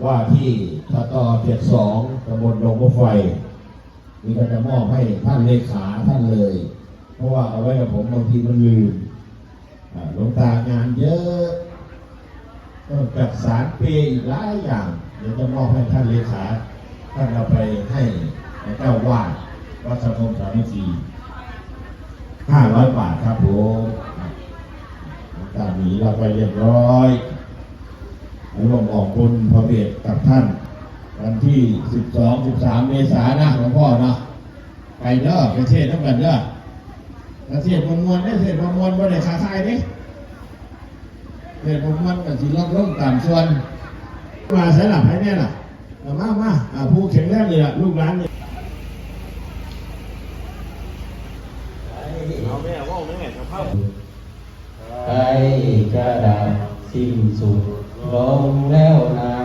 ว่าที่ทต72ตำบลหนองบัวไฟนี่ก็จะมอบให้ท่านเลขาท่านเลย เพราะว่าเอาไว้กับผมบางทีมันลืมหลวงตางานเยอะต้องจัดสารเปย์อีกหลายอย่างเดี๋ยวจะมอบให้ท่านเลขาท่านเอาไปให้เจ้าวาดวัดสังคมสามัคคี500 บาทครับผมตามนี้เราไปเรียบร้อยร่วมออกบุญพระเวทกับท่านวันที่12-13 เมษายนนะหลวงพ่อเนาะไปเด้อไปเทศน้ำกันเด้อเทศมวลได้เทศมวลบ่ได้ขาขายนี่เทศมวลกับที่ลดตามส่วนมาใช้หลับให้แน่ล่ะมาผู้แข็งแรงเลยล่ะลูกหลานเนี่ยเอาแม่ว่าแม่จะเข้าใครจะดับสิ้นสุดลงแล้วนะ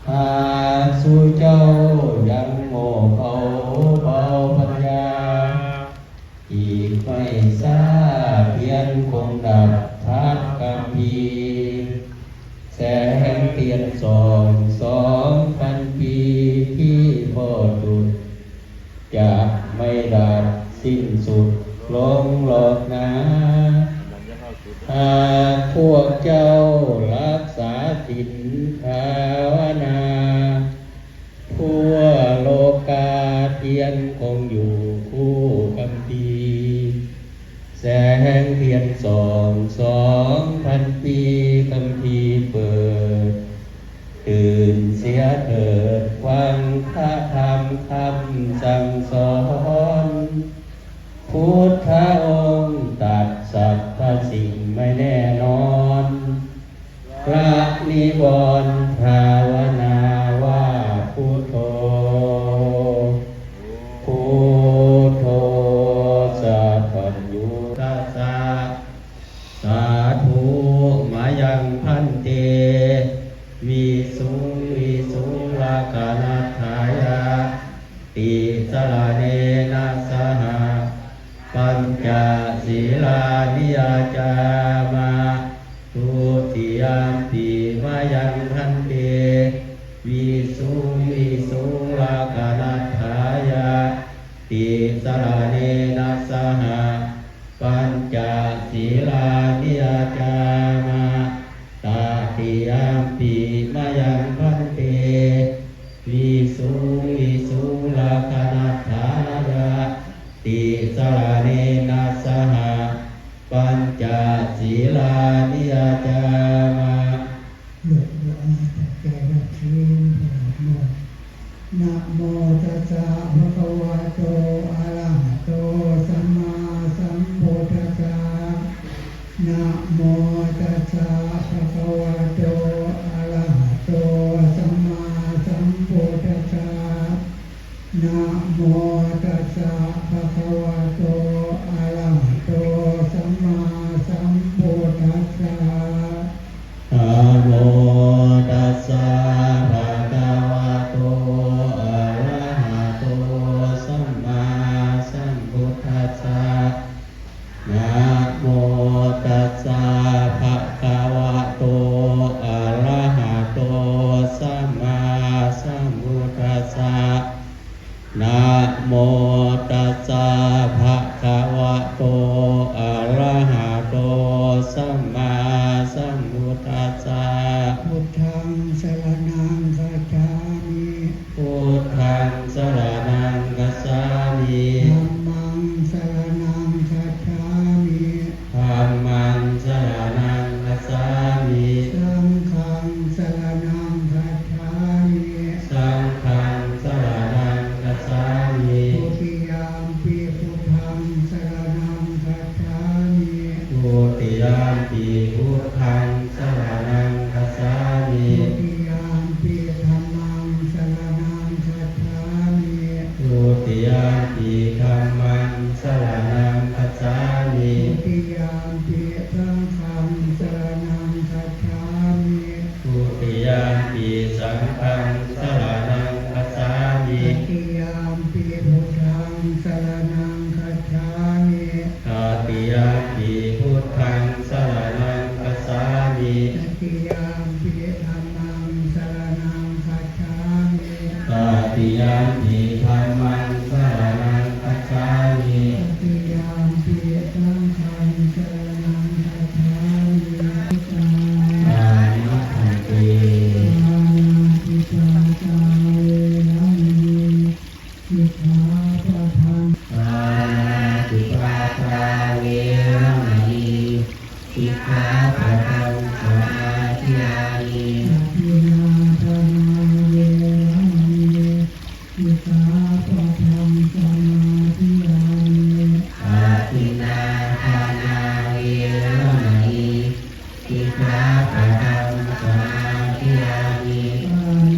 หากสู่เจ้ายังโง่เอาเบาปัญญาอีกไม่ทราบเพียนคงดับทัดกำพีแสงเทียน2,000 ปีที่พอดุจจะไม่ดับสิ้นสุดลงหลอกนะหากพวกเจ้ารักษาศีลภาวนาทั่วโลกาเทียนคงอยู่คู่คัมภีร์แสงเทียน2,000 ปีคัมภีร์เปิดตื่นเสียเถิดฟังพระธรรมคำสั่งสอนพุทธองค์ตรัสสรรพสิ่งไม่แน่นอนพระนิวรณ์ภาวนาว่าพุทโธพุทโธสัพพัญญูตัสสะสาธุมายังพันเตวิสุลกานัฏฐายะติสรเนนะสหปัญจศีลานิยจามาทุติยมปีมายังพันเตวิสุลกานัฏฐายะติสรเนนะสหปัญจศีลานิยจามาตติยมปีมายังพันเตวิสุลกานัฏฐายะติสรเนนะสหปัญจศีลานิยจามานะโมตัสสะภะคะวะโตอะระหะโตสัมมาสัมพุทธัสสะนะโมตัสสะภะคะวะโตอะระหะโตสัมมาสัมพุทธัสสะนะโมตัสสะภะคะวะโตอะระหะโตสัมมาสัมพุทธัสสะนะโมตัสสะภะคะวะโตอะระหะโตสัมมาสัมพุทธัสสะนะโมตัสสะภะคะวะโตอะระหะโตสัมมาสัมพุทธัสสะนะโมตัสสะภะคะวะโตอะระหะโตสัมมาสัมพุทธัสสะพุทธังสรณังคัจฉามิพุทธังสรณังคัจฉามิธัมมังสรณังคัจฉามิธัมมังสรณังคัจฉามิสังฆังสรณังคัจฉามิสังฆังสรณังคัจฉามิทุติยมปีพุทธังสรณังคัจฉามิทุติยมปีพุทธังสรณังคัจฉามิทุติยมปีธัมมังสรณังคัจฉามิทุติยมปีธัมมังสรณังคัจฉามิทุติยมปีสังฆังสรณังคัจฉามิทุติยมปีสังฆังสรณังคัจฉามิตติยมปีพุทธังสรณังคัจฉามิตติยมปีพุทธังสรณังคัจฉามิตติยมปีธัมมังส ติยามปีธรรมังสรณังคัจฉามิ ตติยามปิสังฆังสรณังคัจฉามิ ปานิทันติ ปานาติปาตาเวระมณีสิกขาปะทัง ปานาติปาตาเวระมณีสิกขาปะทังสมาธิยามิ อาทินาทานาเวระมณีสิกขาปะทังสมาธิยามิ อาทินนาทานาเวระมณีสิกขาปะทังสมาธิยามิ ปาเน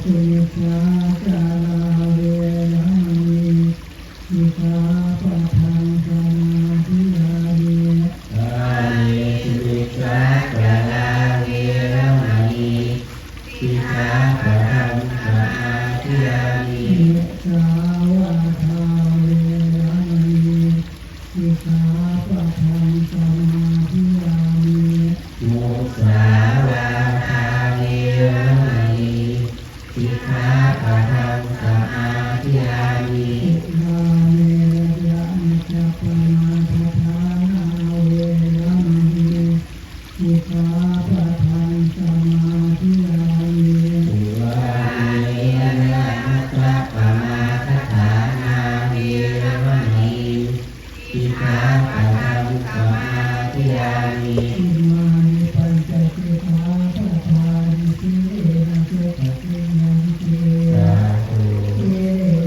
สุนิสาจาราเวระมณีสิกขาปะทังสมาธิยามิ กาเยสุวิชาจาราเวระมณีสิกขาปะทังสมาธิยามิ อิสาวาทาเวระมณีสิกขาปะทังสมาธิยามิ มุสาวาทาเวระมณีสิกขาปะทังสมาธิยามิ อิมาเมรยะนิจจปนาทฐานาเวระมณีสิกขาปะทังสมาธิยามิ สุราเมรยะมัจจปมาทฐานาเวระมณีสิกขาปะทังสมาธิยามิ อิมานิปัญจสิกขาปะทานิสิเอนะเจตติยันติ สาธุ เอ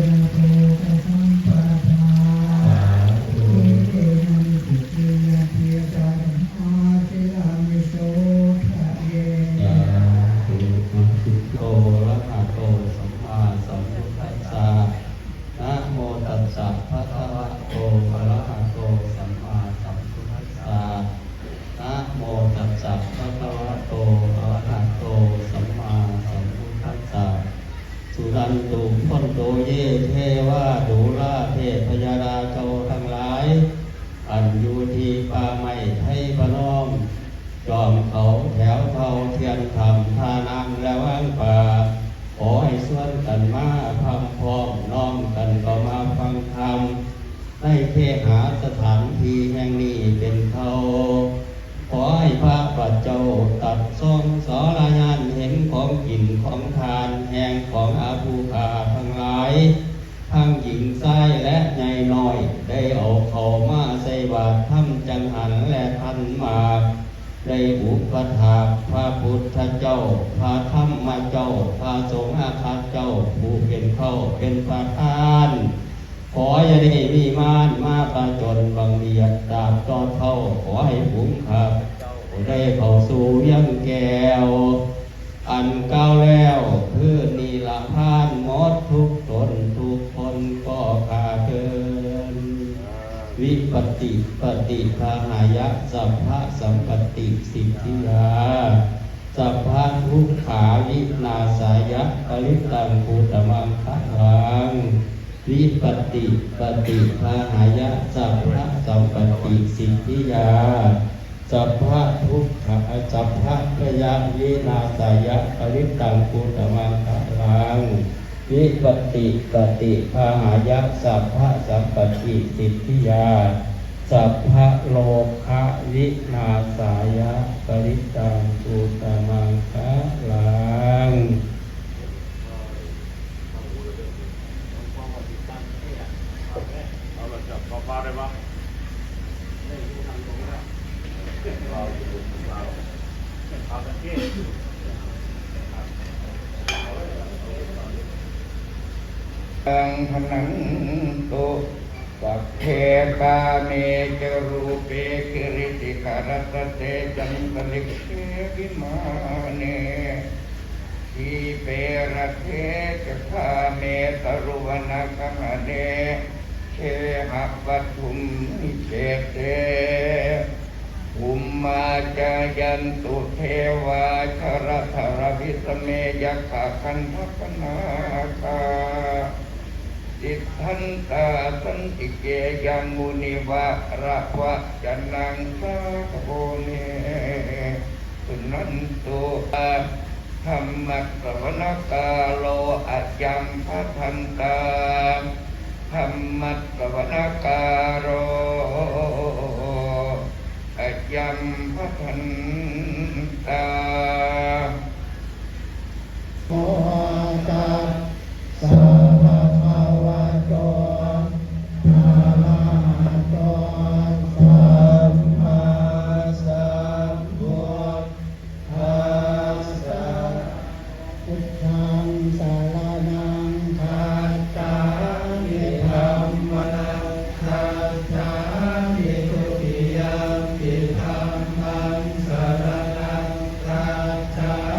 นะโภคสัมปทา สาธุ เอนะนิสิติยันติตังอาติลามิโสทะเย สาธุพุทโธระหะโตสัมมาสัมพุทธัสสะนะโมตัสสะภะคะวะโตอะระหะโตสัมมาสัมพุทธัสสะนะโมตัสสะภะคะวะโตอะระหะโตสัมมาสัมพุทธัสสะสุนันตุพ้นโตเยเทวาดูลาเทพยาราโจทั้งหลาย อันอยู่ที่ป่าไม้ไทยพนมจอมเขาแถวเทาเทียนธรรมทานังและว่างป่าขอให้ส่วนกันมาพำพร้อมน้อมกันก็มาฟังธรรมให้เทหาสถานที่แห่งนี้เป็นเขาขอให้พระปัจเจ้าตัดทรงสอรายานเห็นของกินของทานแห่งของอาภูขาทั้งหลาย ทั้งหญิงชายและใหญ่น้อย ได้เอาเขามาใส่บาตรทำจังหันและทันมา ได้อุปถากพระพุทธเจ้า พระธรรมเจ้า พระสงฆ์อาคาเจ้า ผู้เป็นเข้าเป็นประธาน ขออย่าได้มีมารมาประจนบังเบียดดาบตอดเท่า ขอให้ผุ้มขับได้เข้าสู่ยังแก้ว อันเก้าวแล้วคือนีละพานหมดทุกตนทุกคนก็ขาดเกิน วิปติปฏิภาหายะสัพพะสัมปติสิทธิยาสัพพะทุกขาวินาสายะปริตังภูตมังคะลังวิปติปฏิภาหายะสัพพะสัมปติสิทธิยาสัพพะทุกขาสัพพะพยาวินาสายะปริตังภูตมังคะลังวิปติปฏิภาหายะสัพพะสัมปติสิทธิยาสัพพะโลคะวินาสายะปริตังภูตมังคะลัง ตังพนังตุสัพเพกาเมจรูปเปกิริติกรตเตจันตลิกเตวิมาเนทีเปรเทจคาเมตรุวนาคหเนเชหะปัทุมนิเชเตอุมมาจายันตุเทวาชรธรวิสเมยักขะคันทัปนาคาติทันตาสันติเกยังมุนิวะระวะจันนังสาโภเนสุนันตุอาเท ธรรมะสวนกาโลอัจยังพัทันตาธรรมะสวนกาโลอัจยังพัทันตา โมตัสสะภะคะวะโตอะระหะโตสัมมาสัมพุทธัสสะพุทธังสารนังคัจฉามิธัมมังคัจฉามิทุติยัมปิธัมมังสรณังคัจฉา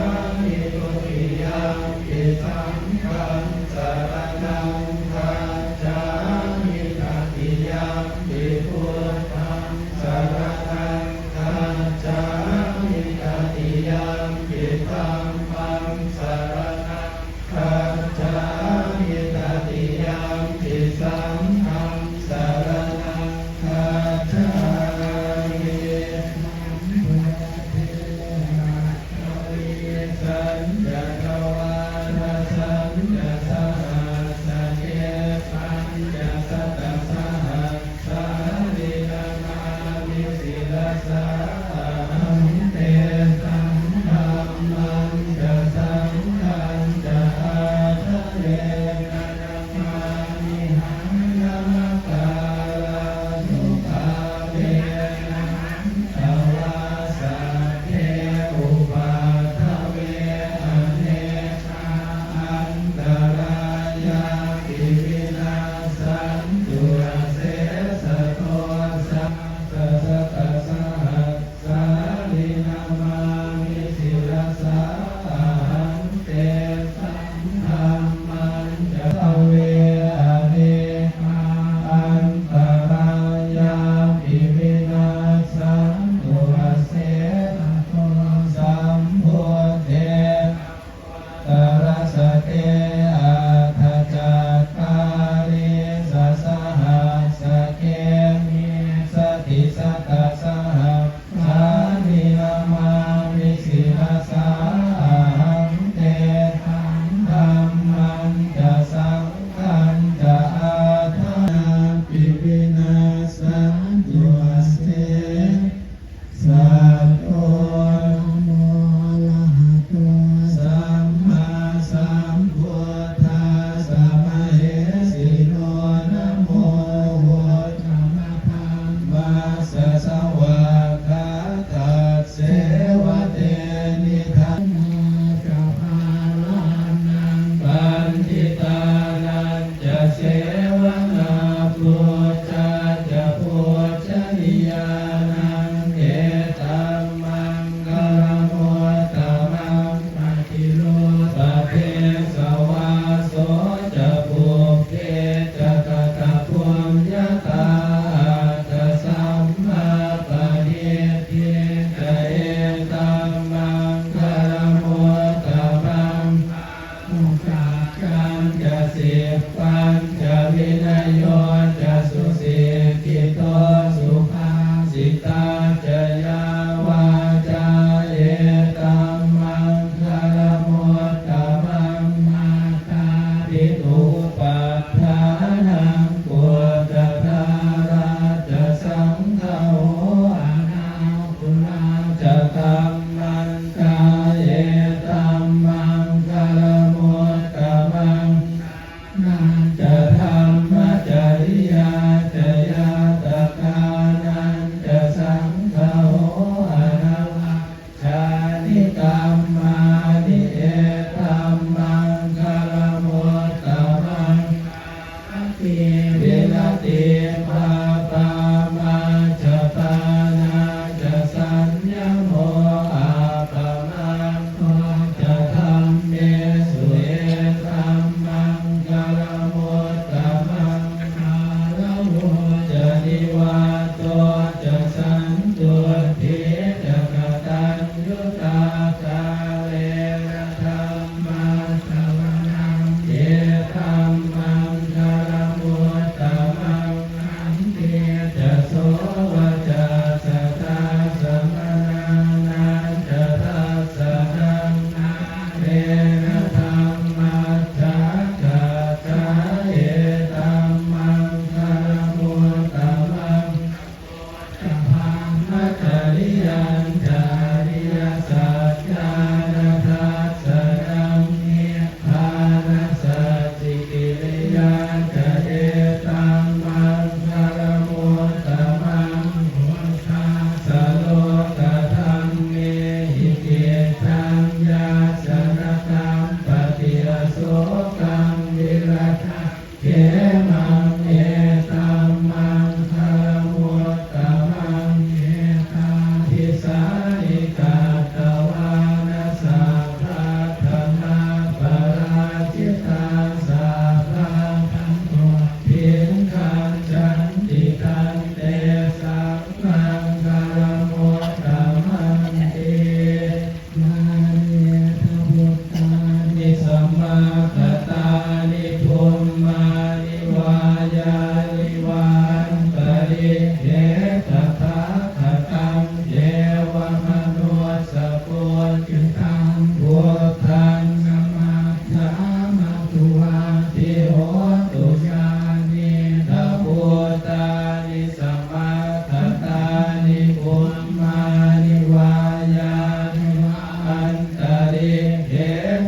เอ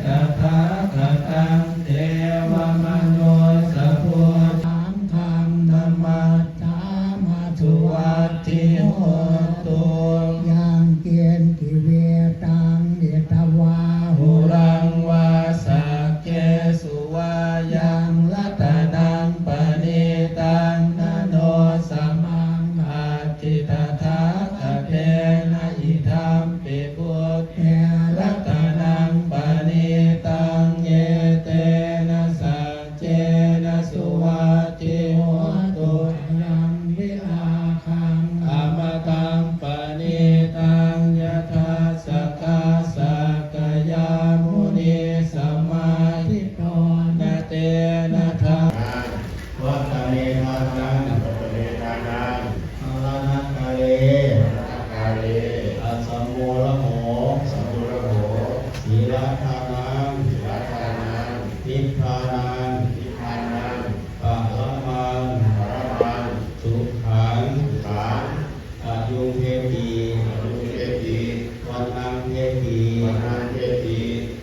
ตถาคตังเทวมนุสสพุทธังธรรมนัมมัสสามาสุวัตถิโหตุยังเกียนติเวตังเดตวา หุรังวาสักเกสุวายังลัตตังปณิตังนโนสมังอาทิตถาคเตนะอิธัมปิพุทเทรัตนังปณิตังเยเตนะสัจเจนะสุวัตถิโหตุยังวิลาคังอมตังปณิตังยถาสกาสักยามุนีสมาธิโตนะเตนะธรรมวัตเนมานังวัตเนมานังอรณกาเลกาเลอัสสมโมละโหสัมโมละโหศีลทานังศีลทานังทิฏฐานังทิฏฐานังปะละมังปะละมังสุขังขังอายุเทปีอายุเทปีวันนังเทปีวันนังเทปี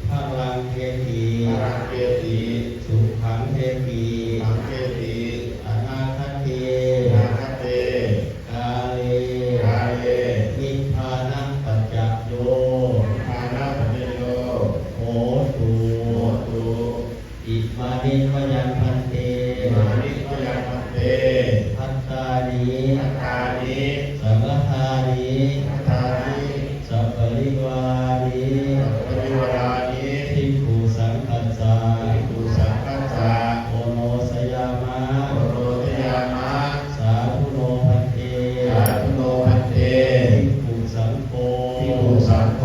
พลังเทปีพลังเทปีสุขังเทปีขังเทปีอนาคเตอนาคเตกาเลกาเลนิพพานังปัจจโยนิพพานังปัจจโยโหตุโหตุอิมานิวยังพันเตมานิวยังพันเตพัตตานิพัตตานิสังฆทานิสังฆทานิสัพพะริวานิสัพพะริวานิภิกขุสังฆัสสะภิกขุสังฆัสสะโอโนสยามะโอโนสยามะสาธุโนพันเตสาธุโนพันเตภิกขุสังโฆภิกขุสังโฆ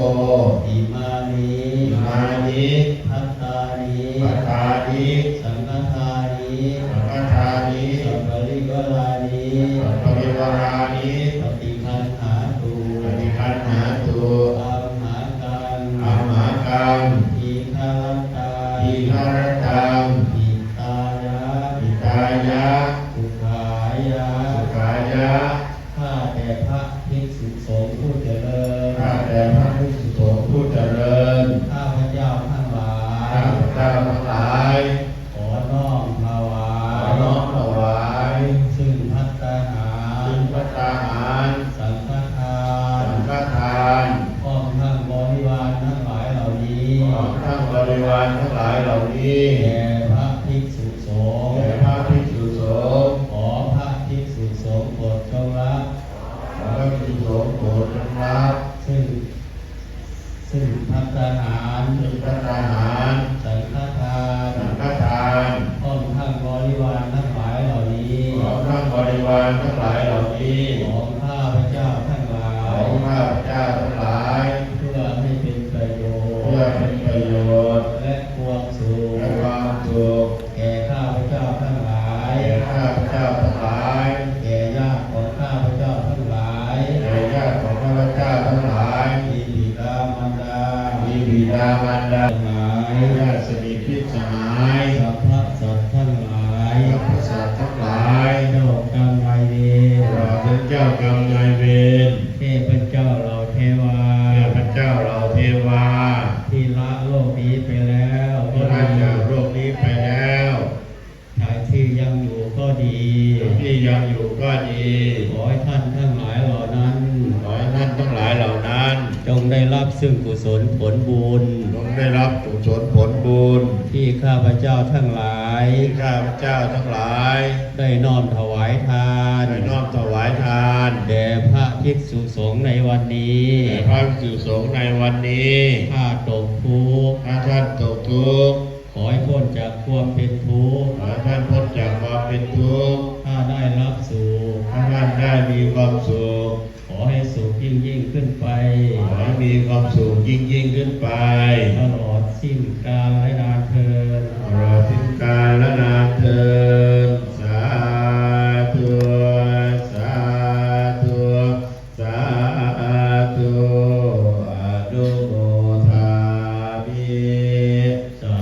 อิมานิอิมานิพัตตานิพัตตานิสังฆทานิสังฆทานิสัพพะริวานิสัพพะริวานิปฏิคันหาตุปฏิคันหาตุอัมหากังอัมหากังอิคารตังอิคารตังอิตายะอิตายะสุขายะสุขายะข้าแต่พระภิกษุสงฆ์ผู้เจริญข้าแต่พระภิกษุสงฆ์ผู้เจริญข้าพเจ้าทั้งหลายข้าพเจ้าทั้งหลายขอน้อมถวายขอน้อมถวายซึ่งภัตตาหารซึ่งภัตตาหารสังฆทานสังฆทานพร้อมทั้งบริวารทั้งหลายเหล่านี้พร้อมทั้งบริวารทั้งหลายเหล่านี้แด่พระภิกษุสงฆ์แด่พระภิกษุสงฆ์ขอพระภิกษุสงฆ์โปรดจงรับขอพระภิกษุสงฆ์โปรดจงรับซึ่งภัตตาหารซึ่งภัตตาหารสังฆทานสังฆทานพร้อมทั้งบริวารทั้งหลายเหล่านี้พร้อมทั้งบริวารทั้งหลายเหล่านี้ของข้าพเจ้าทั้งหลายของข้าพเจ้าทั้งหลายเพื่อให้เป็นประโยชน์เพื่อเป็นประโยชน์และความสุขและความสุขแก่ข้าพเจ้าทั้งหลายแก่ข้าพเจ้าทั้งหลายแก่ญาติของข้าพเจ้าทั้งหลายแก่ญาติของข้าพเจ้าทั้งหลายมีบิดามารดามีบิดามารดาทั้งหลายญาติสนิทมิตรสหายสัพพะสัตว์ทั้งหลายสัพพะสัตว์ทั้งหลายเจ้ากรรมนายเวรเราเป็นเจ้ากรรมนายเวรเทพเจ้าเหล่าเทวาเทพเจ้าเหล่าเทวาที่ละโลกนี้ไปแล้วที่ละจากโลกนี้ไปแล้วที่ยังอยู่ก็ดีที่ยังอยู่ก็ดีขอให้ท่านทั้งหลายเหล่านั้นขอให้ท่านทั้งหลายเหล่านั้นจงได้รับซึ่งกุศลผลบุญจงได้รับกุศลผลบุญที่ข้าพเจ้าทั้งหลายที่ข้าพเจ้าทั้งหลายได้น้อมถวายทานได้น้อมถวายทานแด่พระภิกษุสงฆ์ในวันนี้แด่พระภิกษุสงฆ์ในวันนี้ถ้าตกทุกข์ถ้าท่านตกทุกข์ขอให้พ้นจากความเป็นทุกข์ขอให้ท่านพ้นจากความเป็นทุกข์ถ้าได้รับสุขถ้าท่านได้มีความสุขขอให้สุขยิ่งขึ้นไปขอให้มีความสุขยิ่งขึ้นไปตลอดสิ้นกาลและนานเทอญตลอดสิ้นกาลและนานเทอญสาธุสาธุสาธุอนุโมทามิสา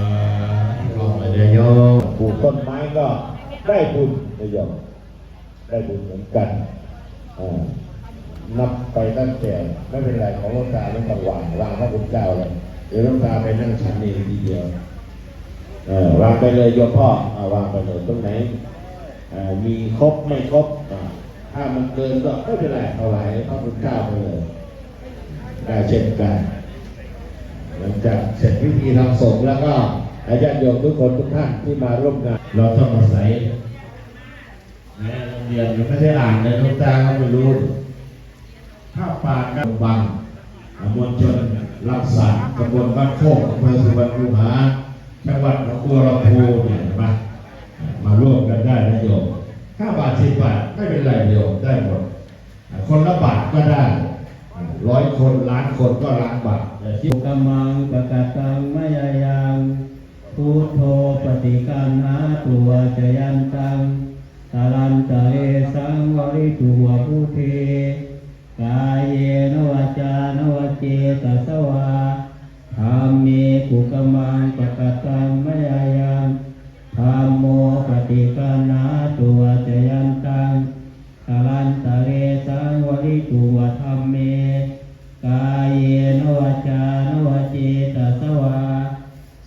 ธุโยม ปลูกต้นไม้ก็ได้บุญนะโยมได้บุญเหมือนกันนับไปตั้งแต่ไม่เป็นไรของหลวงตาไม่ต้องวางพระคุณเจ้าเลย เดี๋ยวหลวงตาไปนั่งฉันเองทีเดียววางไปเลยโยมพ่อวางไปเลยตรงไหนมีครบไม่ครบถ้ามันเกินก็ไม่เป็นไรเอาไว้พระพุทธเจ้าไปเลยได้เช่นกันหลังจากเสร็จพิธีทางสงฆ์แล้วก็ญาติโยมทุกคนทุกท่านที่มาร่วมงานเราต้องอาศัยโรงเรียนไม่ได้อ่านในหลวงตาเขาไม่รู้ถ้าปากกันบังมวลชนรักษาตำบลบ้านโคกอำเภอสุวรรณภูมิจังหวัดหนองบัวลำพูเนี่ยมาร่วมกันได้นะโยม5 บาท 10 บาทไม่เป็นไรโยมได้หมดคนละบาทก็ได้100 คนล้านคนก็ล้านบาท สุกมังปะกะตังมะยายังพุทโธปฏิกันหาตัวจยันตังตาลันตะเอสังวริตัวพุทเทกายเยนวาจานวเจตัสสวาธรรมเมกุกมังปะกะตังมะยายังธัมโมปฏิกันหาตัวจยันตังตาลันตะเอสังวริตัวธรรมเมกายเยนวาจานวเจตัสสวา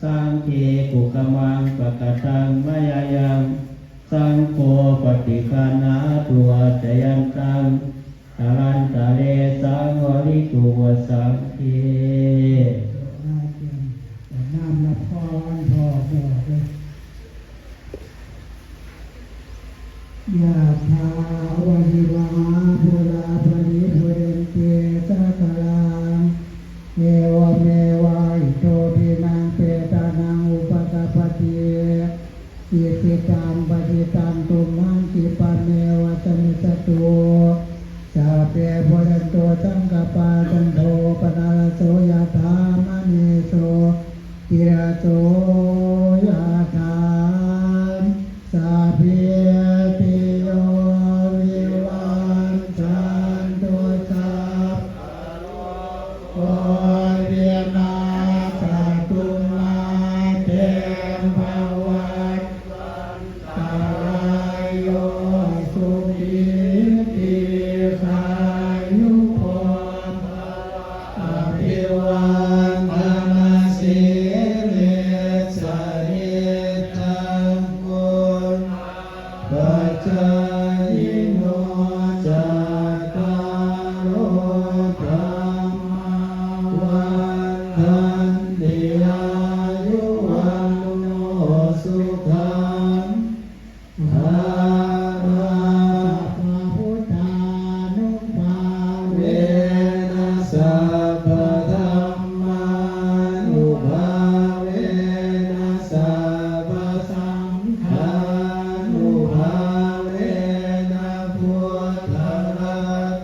สังฆีกุกมังปะกะตังมะยายังสังโฆปฏิคันหาตัวจยันตังตาลันตะเรสังวริตัวสังฆีน้ำละพรพอบอกเลยยาทาวะหิวาภูราภริภูเรนเตสะกะลังเอวเมวะอิโตทินังเปตานังอุปกปปติอิติตังปฏิตังตุมังคิปะเมวะสมิสตุสัพเพปุเรนโตสังกปาจันโทปนาลโสยถามณีโสติระโสยถาสัพเพติโยวิวัชชันตุสัพพะเวนะสัตตุมาเตภวัตตายโยสุขีติขายุโภอภิวันธนาสิริสริตังกุลปัจจายโนจัตตารโอธรรมวันทันติอายุวันโนสุขังภาลังพระพุทธานุภาเวนะสัพพธัมมานุภาเวนะสัพพสังฆานุภาเวนะพุทธรั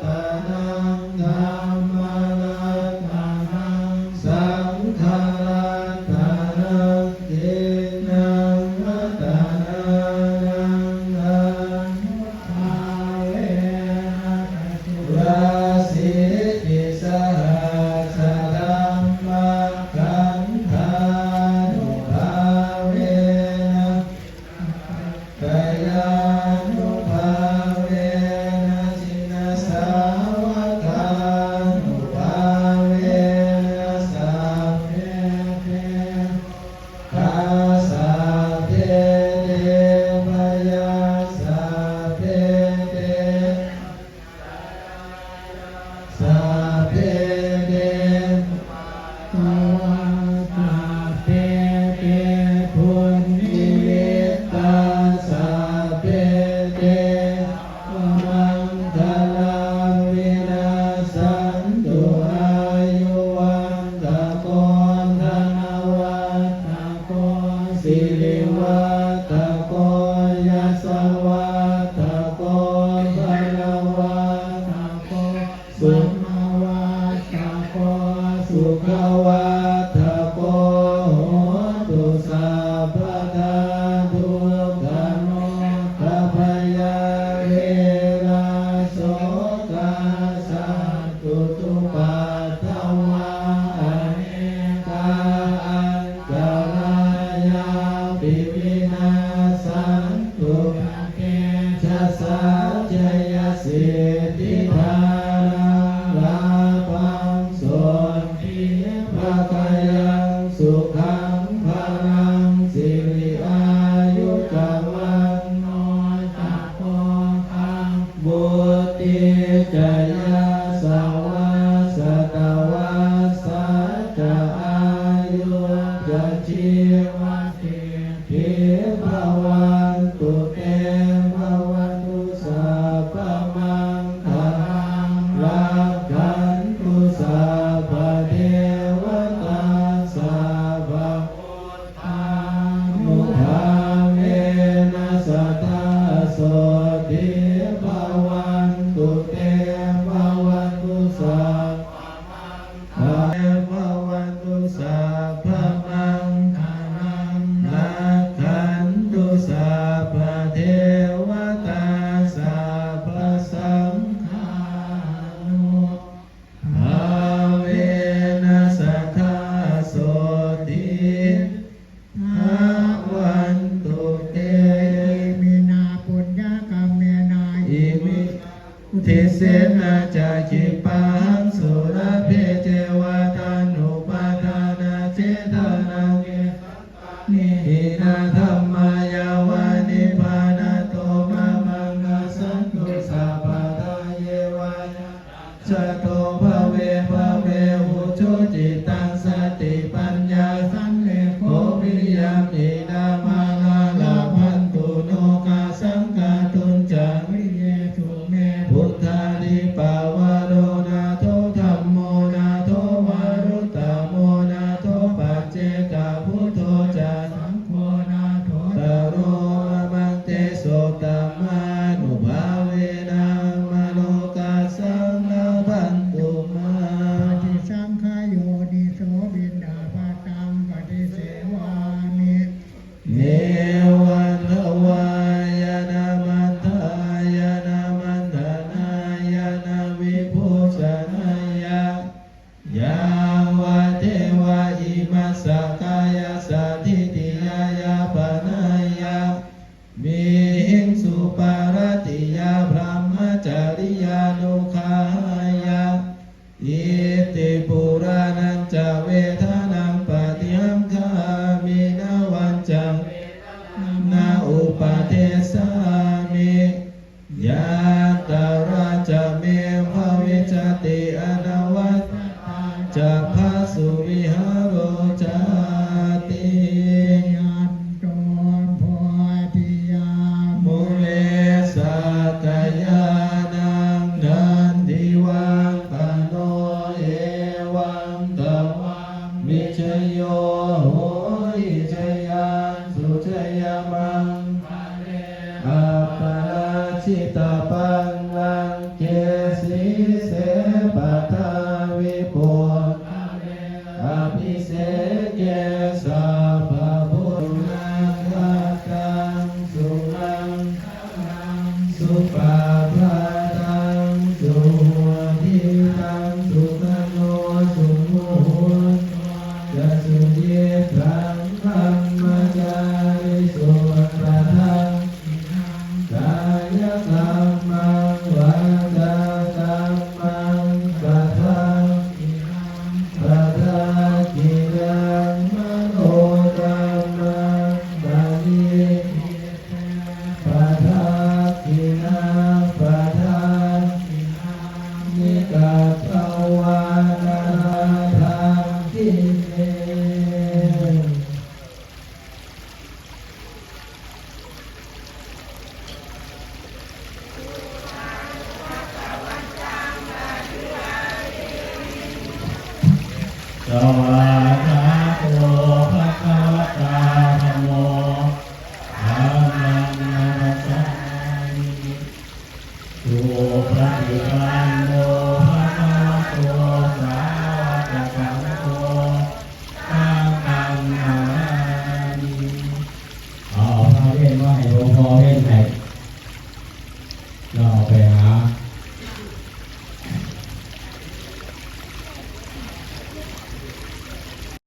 ตนังธัมมรัตนังสังฆรัตนังเทนังรัตนังนังภาเวนะสุราสิติสหัสธัมมังคันธานุภาเวนะกายานุภาเวนะจินสาวกานุภาเวนะสัพเพเทคาสัพเพเทวายาสัพเพเทสัพเพเทสวาสัพเพเทพุนนิมิตตาสัพเพเทมังคลังวินาสันตุอายุวันตะโกธนวัตตะโกสิริวัตตะโกยัสสวัตตะโกภะละวัตตะโกสุมาวัตตะโกสุขวัตตะโกโหตุสัพพทาทุกขโนทัพพยาเวราโสกาสัตตุตุปัฏฐวาอเนกาอันตรายาปิวินา ขังพลังสิริอายุจวันโนจักโพคังบุติจยาสวัสตวัสสัจจะอายุจะชีวติภิภวันตุเตภวันตุสัพพมังคลังรักขันตุสัพพเทวตาสัพพพุทธานุภาเวนัสสทธาโสติภวันตุเตภวันตุสัพพมังคลังภวันตุสัพพมังคลังรักขันตุสัพพเทวตาสัพพสังฆานุภาเวนัสสทธาโสติภวันตุเต มีนาปุญญกรรมเมนา อิมิทิเสนาจาจิปังสุรเพเจวตานุปาทานาเจตนาเกนิหินาธัมมายาวานิพานาโตมามังคสันตุสัพพทาเยวายะชะโตภเวภเวหุจุจิตังสติปัญญาสันเลโภวิริยมอินามาลาภันตุโนกาสังกาตุนจาวิเยตุเมพุทธานิปาวโรนาโทธัมโมนาโทวารุตตโมนาโทปัจเจกพุทโธจาสังโฆนาโทตโรมังเตโสตัมมานุภาเวนะมโลกาสังฆพันตุมา ปฏิสังขโยนิโสบินดาภาตังปฏิเสวานิ เนวันทวายนามันทายนามันธนายนาวิภูชนายายาวะเทวะอิมัสสกายสัทธิติยายาปนายามิหิงสุปารติยาพรหมจาริยานุขายาอิติปุรานันจะเวทนังปฏิหังคามินาวันจังนาอุปาเทสามิยาตาราจเมภวิจติอนวัตจะพาสุวิหารจาติ ยันโตโพธิยา มุเลสักยานังนันทิวังปโนเอวังตวังมิชโยโหอิชยันสุชยมังอัปปนาชิตาปังลังเกสีเสปทาวิปุอภิเสกเกสัพพพุทธังวัตังสุนังสุปาภาตังสุทิตังสุขโนสุโมจะสุเยตังธรรมจาริสุปะทังกายกรรมังวาจากรรมังปะทังปะทังกิรังมโนกรรมังปะนิปะทังกินาปะทังนิกาภวานาทังทิเน สวากขาโตภะคะวะตาธัมโมธัมมังนัมสสามิสุปฏิปันโนภะคะวะโตสาวกสังโฆสังฆังนามิเอาพระเล่นว่าให้หลวงพ่อเล่นไหนเราไปหา